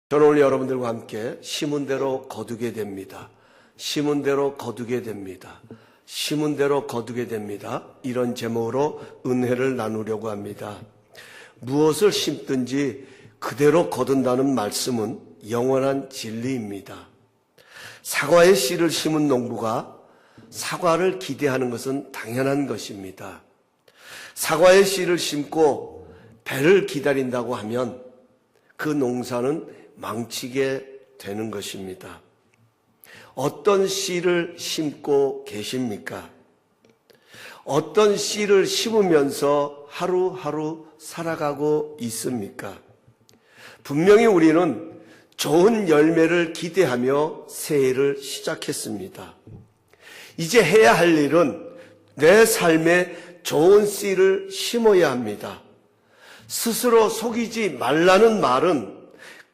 저는 오늘 여러분들과 함께 심은 대로 거두게 됩니다. 심은 대로 거두게 됩니다. 심은 대로 거두게 됩니다. 이런 제목으로 은혜를 나누려고 합니다. 무엇을 심든지 그대로 거둔다는 말씀은 영원한 진리입니다. 사과의 씨를 심은 농부가 사과를 기대하는 것은 당연한 것입니다. 사과의 씨를 심고 배를 기다린다고 하면 그 농사는 망치게 되는 것입니다. 어떤 씨를 심고 계십니까? 어떤 씨를 심으면서 하루하루 살아가고 있습니까? 분명히 우리는 좋은 열매를 기대하며 새해를 시작했습니다. 이제 해야 할 일은 내 삶에 좋은 씨를 심어야 합니다. 스스로 속이지 말라는 말은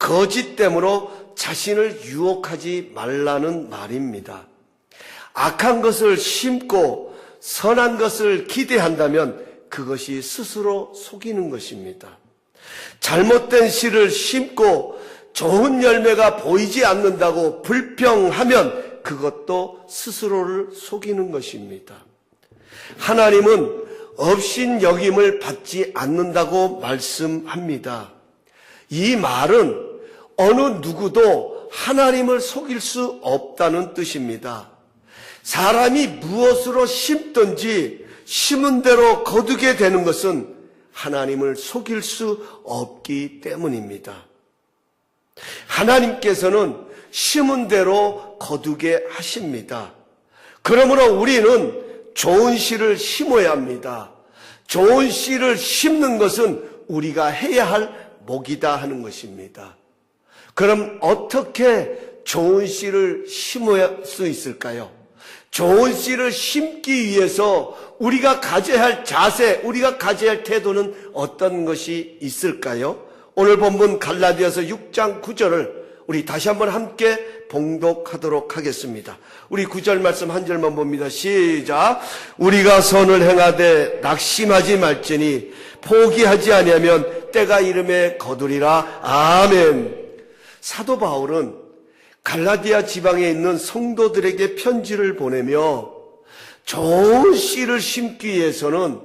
거짓됨으로 자신을 유혹하지 말라는 말입니다. 악한 것을 심고 선한 것을 기대한다면 그것이 스스로 속이는 것입니다. 잘못된 씨를 심고 좋은 열매가 보이지 않는다고 불평하면 그것도 스스로를 속이는 것입니다. 하나님은 업신여김을 받지 않는다고 말씀합니다. 이 말은 어느 누구도 하나님을 속일 수 없다는 뜻입니다. 사람이 무엇으로 심든지 심은 대로 거두게 되는 것은 하나님을 속일 수 없기 때문입니다. 하나님께서는 심은 대로 거두게 하십니다. 그러므로 우리는 좋은 씨를 심어야 합니다. 좋은 씨를 심는 것은 우리가 해야 할 목이다 하는 것입니다. 그럼 어떻게 좋은 씨를 심을 수 있을까요? 좋은 씨를 심기 위해서 우리가 가져야 할 자세, 우리가 가져야 할 태도는 어떤 것이 있을까요? 오늘 본문 갈라디아서 6장 9절을 우리 다시 한번 함께 봉독하도록 하겠습니다. 우리 9절 말씀 한 절만 봅니다. 시작. 우리가 선을 행하되 낙심하지 말지니 포기하지 아니하면 때가 이름에 거두리라. 아멘. 사도 바울은 갈라디아 지방에 있는 성도들에게 편지를 보내며 좋은 씨를 심기 위해서는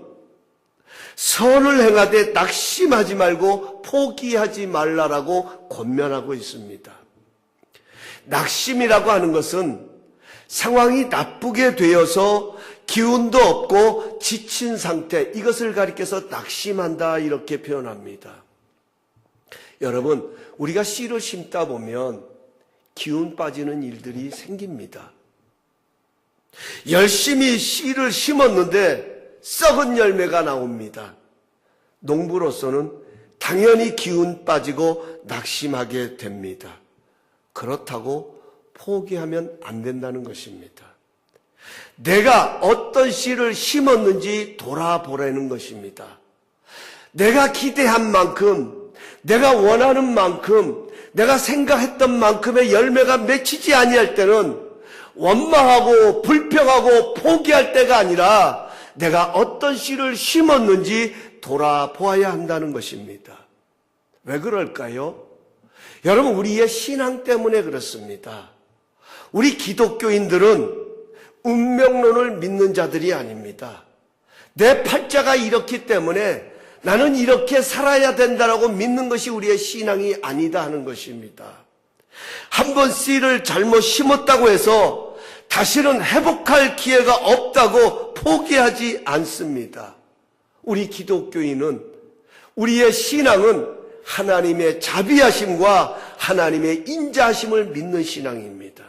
선을 행하되 낙심하지 말고 포기하지 말라라고 권면하고 있습니다. 낙심이라고 하는 것은 상황이 나쁘게 되어서 기운도 없고 지친 상태, 이것을 가리켜서 낙심한다 이렇게 표현합니다. 여러분, 우리가 씨를 심다 보면 기운 빠지는 일들이 생깁니다. 열심히 씨를 심었는데 썩은 열매가 나옵니다. 농부로서는 당연히 기운 빠지고 낙심하게 됩니다. 그렇다고 포기하면 안 된다는 것입니다. 내가 어떤 씨를 심었는지 돌아보라는 것입니다. 내가 기대한 만큼, 내가 원하는 만큼, 내가 생각했던 만큼의 열매가 맺히지 아니할 때는 원망하고 불평하고 포기할 때가 아니라 내가 어떤 씨를 심었는지 돌아보아야 한다는 것입니다. 왜 그럴까요? 여러분, 우리의 신앙 때문에 그렇습니다. 우리 기독교인들은 운명론을 믿는 자들이 아닙니다. 내 팔자가 이렇기 때문에 나는 이렇게 살아야 된다라고 믿는 것이 우리의 신앙이 아니다 하는 것입니다. 한 번 씨를 잘못 심었다고 해서 다시는 회복할 기회가 없다고 포기하지 않습니다. 우리 기독교인은, 우리의 신앙은 하나님의 자비하심과 하나님의 인자하심을 믿는 신앙입니다.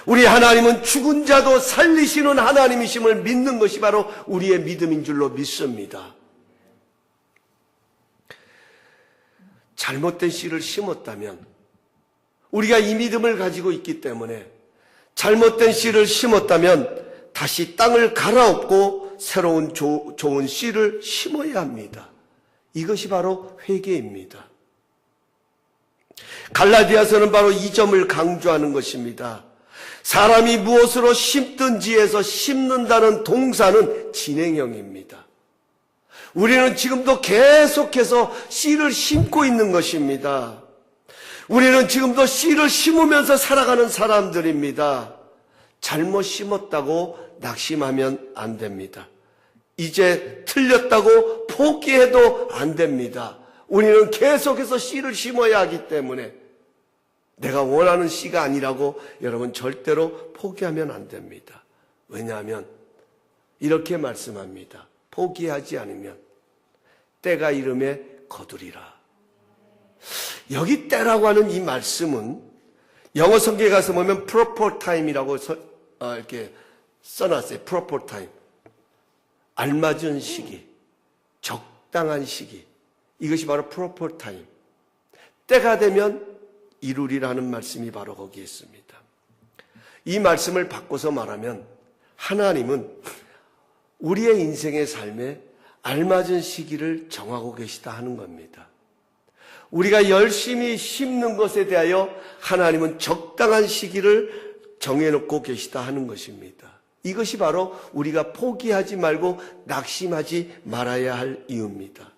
우리 하나님은 죽은 자도 살리시는 하나님이심을 믿는 것이 바로 우리의 믿음인 줄로 믿습니다. 잘못된 씨를 심었다면, 우리가 이 믿음을 가지고 있기 때문에 잘못된 씨를 심었다면 다시 땅을 갈아엎고 새로운 좋은 씨를 심어야 합니다. 이것이 바로 회개입니다. 갈라디아서는 바로 이 점을 강조하는 것입니다. 사람이 무엇으로 심든지에서 심는다는 동사는 진행형입니다. 우리는 지금도 계속해서 씨를 심고 있는 것입니다. 우리는 지금도 씨를 심으면서 살아가는 사람들입니다. 잘못 심었다고 낙심하면 안 됩니다. 이제 틀렸다고 포기해도 안 됩니다. 우리는 계속해서 씨를 심어야 하기 때문에 내가 원하는 씨가 아니라고 여러분 절대로 포기하면 안 됩니다. 왜냐하면 이렇게 말씀합니다. 포기하지 않으면 때가 이름에 거두리라. 여기 때라고 하는 이 말씀은 영어 성경에 가서 보면 proper time이라고 이렇게 써놨어요. proper time. 알맞은 시기, 적당한 시기. 이것이 바로 proper time. 때가 되면 이루리라는 말씀이 바로 거기에 있습니다. 이 말씀을 바꿔서 말하면 하나님은 우리의 인생의 삶에 알맞은 시기를 정하고 계시다 하는 겁니다. 우리가 열심히 심는 것에 대하여 하나님은 적당한 시기를 정해놓고 계시다 하는 것입니다. 이것이 바로 우리가 포기하지 말고 낙심하지 말아야 할 이유입니다.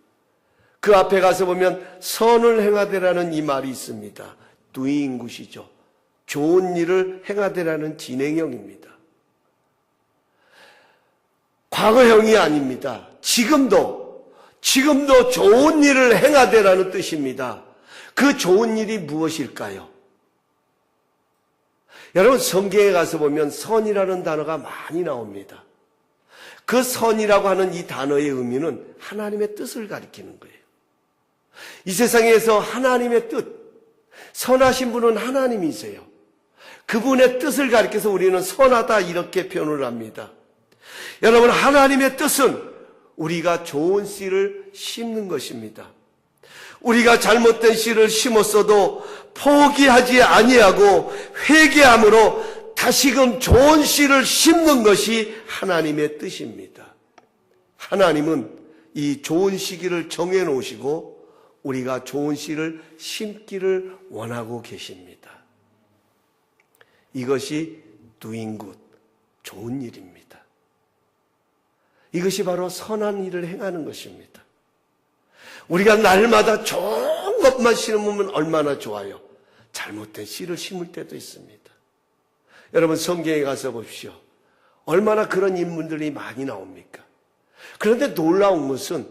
그 앞에 가서 보면 선을 행하되라는 이 말이 있습니다. doing good이죠. 좋은 일을 행하되라는 진행형입니다. 과거형이 아닙니다. 지금도 좋은 일을 행하되라는 뜻입니다. 그 좋은 일이 무엇일까요? 여러분 성경에 가서 보면 선이라는 단어가 많이 나옵니다. 그 선이라고 하는 이 단어의 의미는 하나님의 뜻을 가리키는 거예요. 이 세상에서 하나님의 뜻, 선하신 분은 하나님이세요. 그분의 뜻을 가리켜서 우리는 선하다 이렇게 표현을 합니다. 여러분 하나님의 뜻은 우리가 좋은 씨를 심는 것입니다. 우리가 잘못된 씨를 심었어도 포기하지 아니하고 회개함으로 다시금 좋은 씨를 심는 것이 하나님의 뜻입니다. 하나님은 이 좋은 시기를 정해 놓으시고 우리가 좋은 씨를 심기를 원하고 계십니다. 이것이 doing good, 좋은 일입니다. 이것이 바로 선한 일을 행하는 것입니다. 우리가 날마다 좋은 것만 심으면 얼마나 좋아요. 잘못된 씨를 심을 때도 있습니다. 여러분 성경에 가서 보십시오. 얼마나 그런 인물들이 많이 나옵니까? 그런데 놀라운 것은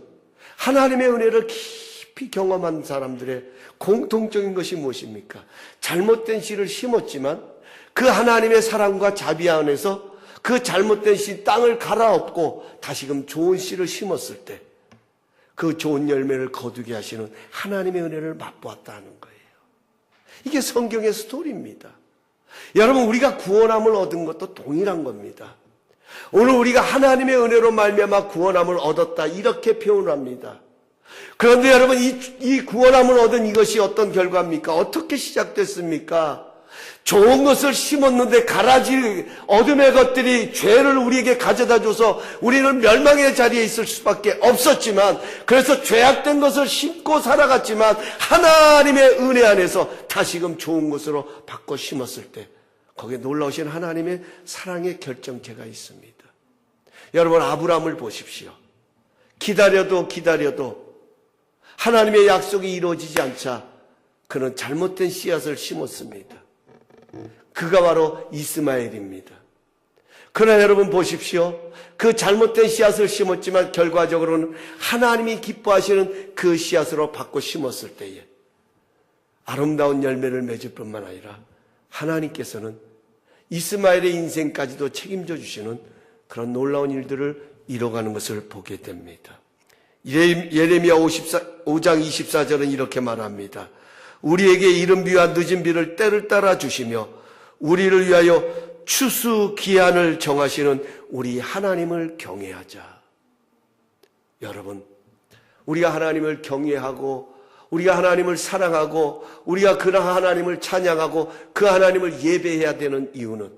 하나님의 은혜를 깊이 경험한 사람들의 공통적인 것이 무엇입니까? 잘못된 씨를 심었지만 그 하나님의 사랑과 자비 안에서 그 잘못된 씨 땅을 갈아엎고 다시금 좋은 씨를 심었을 때 그 좋은 열매를 거두게 하시는 하나님의 은혜를 맛보았다는 거예요. 이게 성경의 스토리입니다. 여러분 우리가 구원함을 얻은 것도 동일한 겁니다. 오늘 우리가 하나님의 은혜로 말미암아 구원함을 얻었다 이렇게 표현을 합니다. 그런데 여러분 이 구원함을 얻은 이것이 어떤 결과입니까? 어떻게 시작됐습니까? 좋은 것을 심었는데 가라질 어둠의 것들이 죄를 우리에게 가져다줘서 우리는 멸망의 자리에 있을 수밖에 없었지만 그래서 죄악된 것을 심고 살아갔지만 하나님의 은혜 안에서 다시금 좋은 것으로 바꿔 심었을 때 거기에 놀라우신 하나님의 사랑의 결정체가 있습니다. 여러분 아브라함을 보십시오. 기다려도 하나님의 약속이 이루어지지 않자 그는 잘못된 씨앗을 심었습니다. 그가 바로 이스마엘입니다. 그러나 여러분 보십시오. 그 잘못된 씨앗을 심었지만 결과적으로는 하나님이 기뻐하시는 그 씨앗으로 바꿔 심었을 때에 아름다운 열매를 맺을 뿐만 아니라 하나님께서는 이스마엘의 인생까지도 책임져 주시는 그런 놀라운 일들을 이뤄가는 것을 보게 됩니다. 예레미야 5장 24절은 이렇게 말합니다. 우리에게 이른 비와 늦은 비를 때를 따라 주시며 우리를 위하여 추수 기한을 정하시는 우리 하나님을 경외하자. 여러분, 우리가 하나님을 경외하고 우리가 하나님을 사랑하고 우리가 그 하나님을 찬양하고 그 하나님을 예배해야 되는 이유는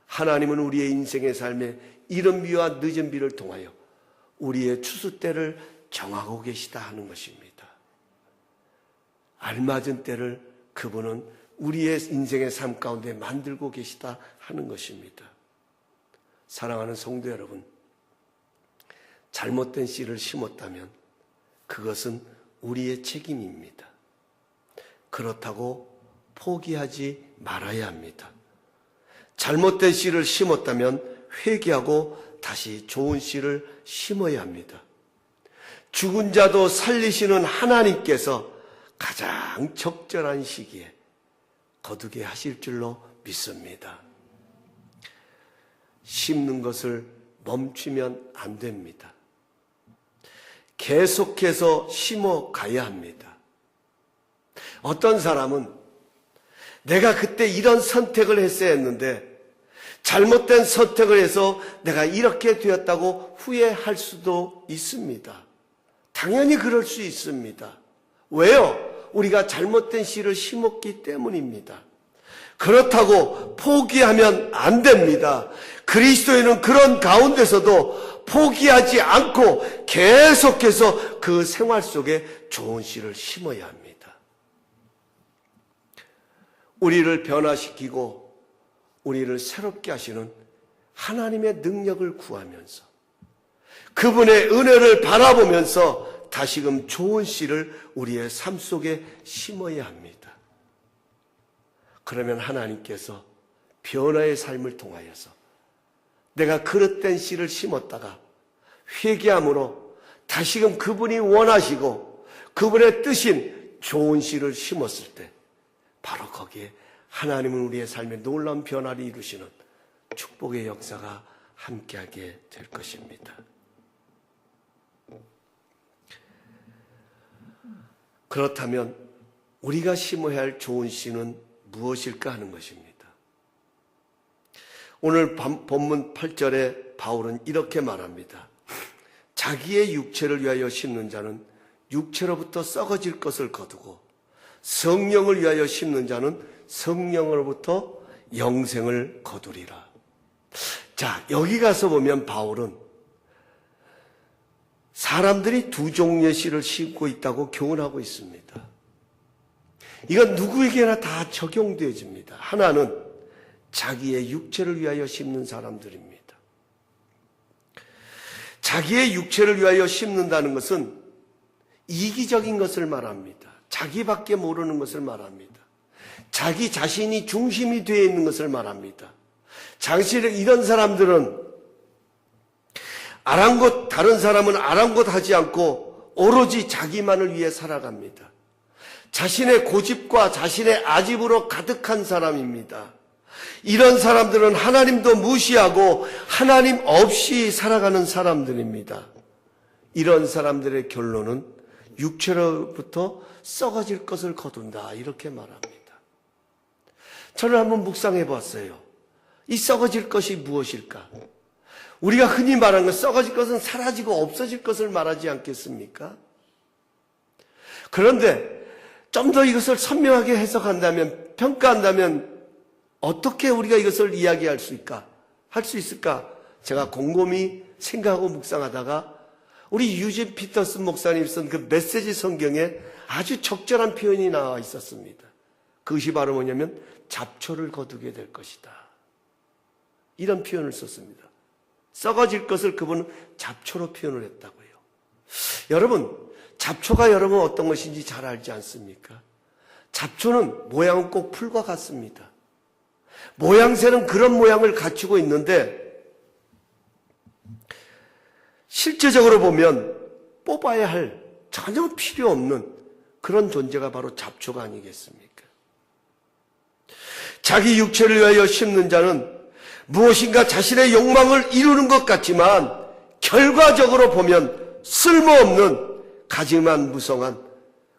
하나님은 우리의 인생의 삶에 이른 비와 늦은 비를 통하여 우리의 추수 때를 정하고 계시다 하는 것입니다. 알맞은 때를 그분은 우리의 인생의 삶 가운데 만들고 계시다 하는 것입니다. 사랑하는 성도 여러분, 잘못된 씨를 심었다면 그것은 우리의 책임입니다. 그렇다고 포기하지 말아야 합니다. 잘못된 씨를 심었다면 회개하고 다시 좋은 씨를 심어야 합니다. 죽은 자도 살리시는 하나님께서 가장 적절한 시기에 거두게 하실 줄로 믿습니다. 심는 것을 멈추면 안 됩니다. 계속해서 심어 가야 합니다. 어떤 사람은 내가 그때 이런 선택을 했어야 했는데 잘못된 선택을 해서 내가 이렇게 되었다고 후회할 수도 있습니다. 당연히 그럴 수 있습니다. 왜요? 우리가 잘못된 씨를 심었기 때문입니다. 그렇다고 포기하면 안 됩니다. 그리스도인은 그런 가운데서도 포기하지 않고 계속해서 그 생활 속에 좋은 씨를 심어야 합니다. 우리를 변화시키고 우리를 새롭게 하시는 하나님의 능력을 구하면서 그분의 은혜를 바라보면서 다시금 좋은 씨를 우리의 삶 속에 심어야 합니다. 그러면 하나님께서 변화의 삶을 통하여서 내가 그릇된 씨를 심었다가 회개함으로 다시금 그분이 원하시고 그분의 뜻인 좋은 씨를 심었을 때 바로 거기에 하나님은 우리의 삶에 놀라운 변화를 이루시는 축복의 역사가 함께하게 될 것입니다. 그렇다면 우리가 심어야 할 좋은 씨는 무엇일까 하는 것입니다. 오늘 본문 8절에 바울은 이렇게 말합니다. 자기의 육체를 위하여 심는 자는 육체로부터 썩어질 것을 거두고 성령을 위하여 심는 자는 성령으로부터 영생을 거두리라. 자, 여기 가서 보면 바울은 사람들이 두 종류의 씨를 심고 있다고 교훈하고 있습니다. 이건 누구에게나 다 적용되어집니다. 하나는 자기의 육체를 위하여 심는 사람들입니다. 자기의 육체를 위하여 심는다는 것은 이기적인 것을 말합니다. 자기밖에 모르는 것을 말합니다. 자기 자신이 중심이 되어 있는 것을 말합니다. 이런 사람들은 아랑곳, 다른 사람은 아랑곳하지 않고 오로지 자기만을 위해 살아갑니다. 자신의 고집과 자신의 아집으로 가득한 사람입니다. 이런 사람들은 하나님도 무시하고 하나님 없이 살아가는 사람들입니다. 이런 사람들의 결론은 육체로부터 썩어질 것을 거둔다, 이렇게 말합니다. 저는 한번 묵상해 봤어요. 이 썩어질 것이 무엇일까? 우리가 흔히 말하는 것, 썩어질 것은 사라지고 없어질 것을 말하지 않겠습니까? 그런데 좀 더 이것을 선명하게 해석한다면, 평가한다면 어떻게 우리가 이것을 이야기할 수 있을까? 할 수 있을까? 제가 곰곰이 생각하고 묵상하다가 우리 유진 피터슨 목사님이 쓴 그 메시지 성경에 아주 적절한 표현이 나와 있었습니다. 그것이 바로 뭐냐면 잡초를 거두게 될 것이다. 이런 표현을 썼습니다. 썩어질 것을 그분은 잡초로 표현을 했다고요. 여러분, 잡초가 여러분 어떤 것인지 잘 알지 않습니까? 잡초는 모양은 꼭 풀과 같습니다. 모양새는 그런 모양을 갖추고 있는데 실제적으로 보면 뽑아야 할 전혀 필요 없는 그런 존재가 바로 잡초가 아니겠습니까? 자기 육체를 위하여 심는 자는 무엇인가 자신의 욕망을 이루는 것 같지만 결과적으로 보면 쓸모없는, 가지만 무성한,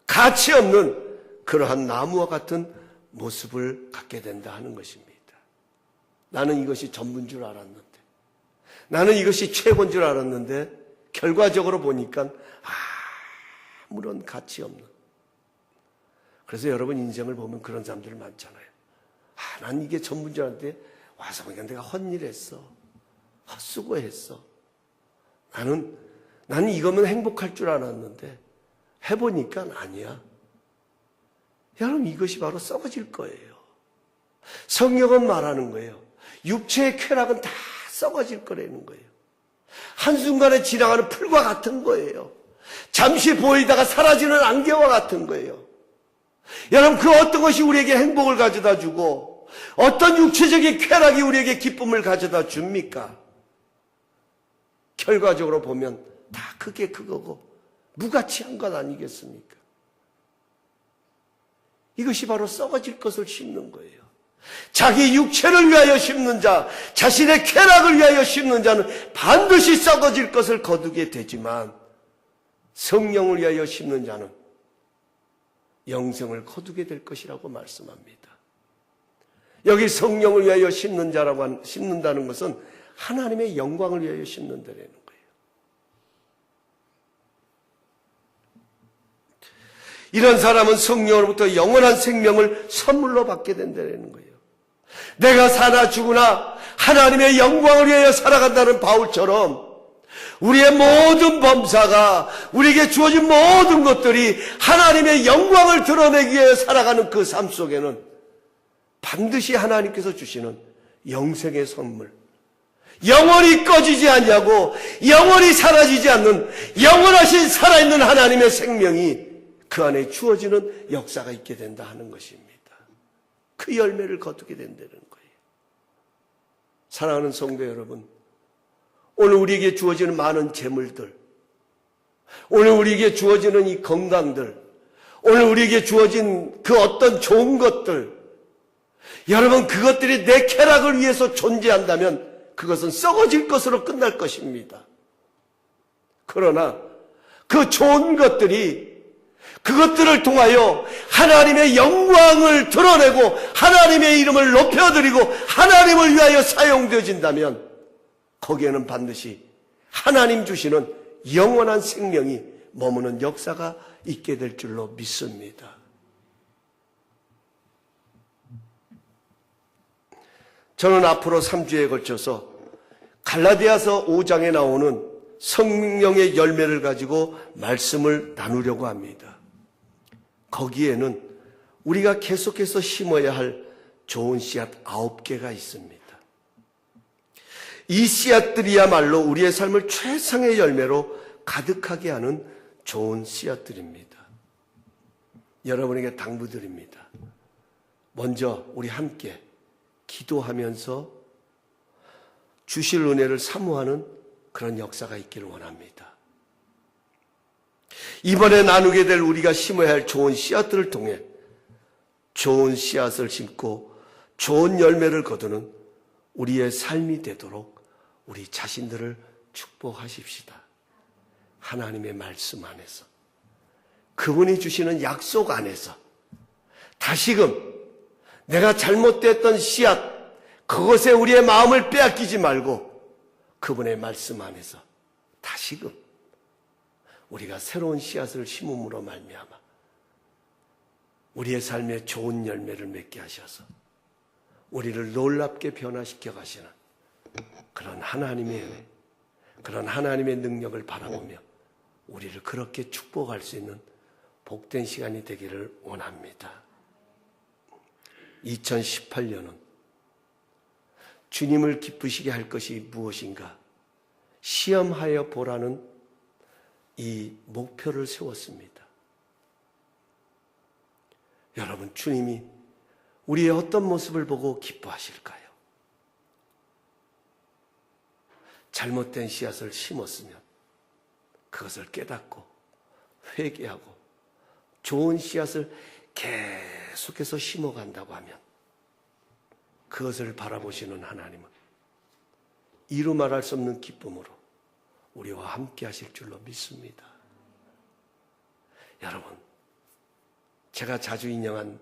가치 없는 그러한 나무와 같은 모습을 갖게 된다 하는 것입니다. 나는 이것이 전부인 줄 알았는데, 나는 이것이 최고인 줄 알았는데 결과적으로 보니까 아무런 가치 없는. 그래서 여러분 인생을 보면 그런 사람들 많잖아요. 난 이게 전부인 줄 알았는데 와서 보니까 내가 헛일했어, 헛수고했어. 나는 이거면 행복할 줄 알았는데 해보니까 아니야. 여러분, 이것이 바로 썩어질 거예요. 성경은 말하는 거예요. 육체의 쾌락은 다 썩어질 거라는 거예요. 한순간에 지나가는 풀과 같은 거예요. 잠시 보이다가 사라지는 안개와 같은 거예요. 여러분, 그 어떤 것이 우리에게 행복을 가져다 주고 어떤 육체적인 쾌락이 우리에게 기쁨을 가져다 줍니까? 결과적으로 보면 다 그게 그거고 무가치한 것 아니겠습니까? 이것이 바로 썩어질 것을 심는 거예요. 자기 육체를 위하여 심는 자, 자신의 쾌락을 위하여 심는 자는 반드시 썩어질 것을 거두게 되지만, 성령을 위하여 심는 자는 영생을 거두게 될 것이라고 말씀합니다. 여기 성령을 위하여 심는다는 것은 하나님의 영광을 위하여 심는다는 거예요. 이런 사람은 성령으로부터 영원한 생명을 선물로 받게 된다는 거예요. 내가 사나 죽으나 하나님의 영광을 위하여 살아간다는 바울처럼 우리의 모든 범사가, 우리에게 주어진 모든 것들이 하나님의 영광을 드러내기 위해 살아가는 그 삶 속에는 반드시 하나님께서 주시는 영생의 선물, 영원히 꺼지지 않냐고, 영원히 사라지지 않는 영원하신 살아있는 하나님의 생명이 그 안에 주어지는 역사가 있게 된다 하는 것입니다. 그 열매를 거두게 된다는 거예요. 사랑하는 성도 여러분, 오늘 우리에게 주어지는 많은 재물들, 오늘 우리에게 주어지는 이 건강들, 오늘 우리에게 주어진 그 어떤 좋은 것들, 여러분, 그것들이 내 쾌락을 위해서 존재한다면 그것은 썩어질 것으로 끝날 것입니다. 그러나 그 좋은 것들이 그것들을 통하여 하나님의 영광을 드러내고 하나님의 이름을 높여드리고 하나님을 위하여 사용되어진다면 거기에는 반드시 하나님 주시는 영원한 생명이 머무는 역사가 있게 될 줄로 믿습니다. 저는 앞으로 3주에 걸쳐서 갈라디아서 5장에 나오는 성령의 열매를 가지고 말씀을 나누려고 합니다. 거기에는 우리가 계속해서 심어야 할 좋은 씨앗 9개가 있습니다. 이 씨앗들이야말로 우리의 삶을 최상의 열매로 가득하게 하는 좋은 씨앗들입니다. 여러분에게 당부드립니다. 먼저 우리 함께 기도하면서 주실 은혜를 사모하는 그런 역사가 있기를 원합니다. 이번에 나누게 될 우리가 심어야 할 좋은 씨앗들을 통해 좋은 씨앗을 심고 좋은 열매를 거두는 우리의 삶이 되도록 우리 자신들을 축복하십시다. 하나님의 말씀 안에서, 그분이 주시는 약속 안에서 다시금 내가 잘못됐던 씨앗, 그것에 우리의 마음을 빼앗기지 말고 그분의 말씀 안에서 다시금 우리가 새로운 씨앗을 심음으로 말미암아 우리의 삶에 좋은 열매를 맺게 하셔서 우리를 놀랍게 변화시켜 가시는 그런 하나님의 은혜, 그런 하나님의 능력을 바라보며 우리를 그렇게 축복할 수 있는 복된 시간이 되기를 원합니다. 2018년은 주님을 기쁘시게 할 것이 무엇인가 시험하여 보라는 이 목표를 세웠습니다. 여러분, 주님이 우리의 어떤 모습을 보고 기뻐하실까요? 잘못된 씨앗을 심었으면 그것을 깨닫고 회개하고 좋은 씨앗을 계속해서 심어간다고 하면 그것을 바라보시는 하나님은 이루 말할 수 없는 기쁨으로 우리와 함께 하실 줄로 믿습니다. 여러분, 제가 자주 인용한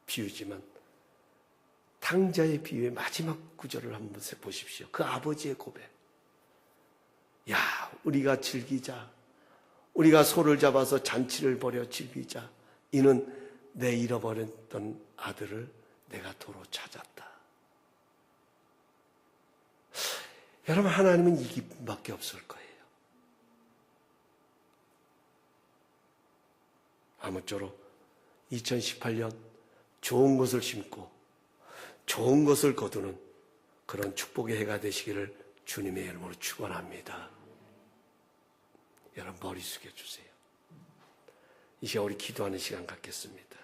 비유지만 탕자의 비유의 마지막 구절을 한번 보십시오. 그 아버지의 고백. 야, 우리가 즐기자. 우리가 소를 잡아서 잔치를 벌여 즐기자. 이는 내 잃어버렸던 아들을 내가 도로 찾았다. 여러분, 하나님은 이 기쁨밖에 없을 거예요. 아무쪼록 2018년 좋은 것을 심고 좋은 것을 거두는 그런 축복의 해가 되시기를 주님의 이름으로 축원합니다. 여러분, 머리 숙여주세요. 이제 우리 기도하는 시간 갖겠습니다.